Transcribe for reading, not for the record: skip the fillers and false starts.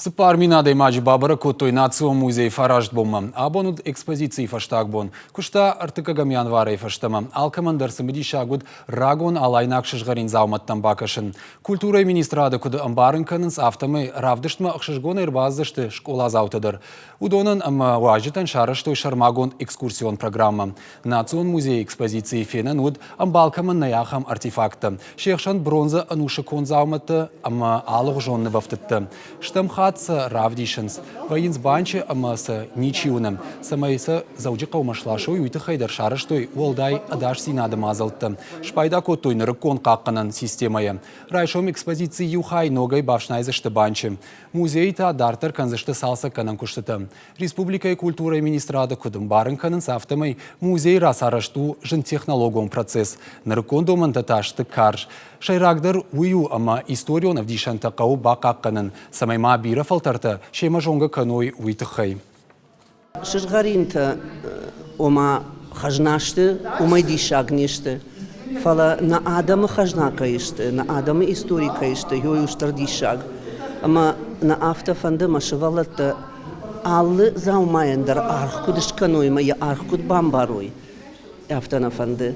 Сыпар минады маджи бабара котой национ музей фаражд бомма. Абонуд экспозиции фаштаг бон. Кушта артыкагам январай фаштама. Алкамандар самеди шагуд рагон алайнакшыш гарин зауматтан бакашын. Культура министрада куды амбарынканын автомы равдыштма акшышгон эрбаздышты школа заутыдыр. Удонын важитан шарыштой шармагон экскурсион программа. Национ музей экспозиции фенен уд амбалкаман наяхам артефакта. Шехшан бронза анушакон зауматты ама алых жонны вафтытты. Штамха равдишенс. Воинс банче амаса ничиуным. Самайса заудика умашлашой уйты хайдар шарыштой волдай адаш синады мазалтты. Шпайда котой нырыкон какканан системая. Райшом экспозиции юхай ногай башнайзышты банче. Музей та дартар канзышты салса канан куштыты. Республика и культура и министрада кудым барын канан сафтамай музей расарашту жын технологон процесс. Нырыкон домантаташты карж. Шайрагдар ую ама историон авдишан тақау бақаққанын. Самайма бира фалтарта шема жонга каной уйтықай. Шырғаринта ома хажнашты, умай дишагнешты. Фала на адамы хажна кайышты, на адамы истории кайышты, йой уштар дишаг. Ама на автофанды машывалатты аллы заумаяндар архкудыш канойма, я архкуд бамбарой. Автонафанды.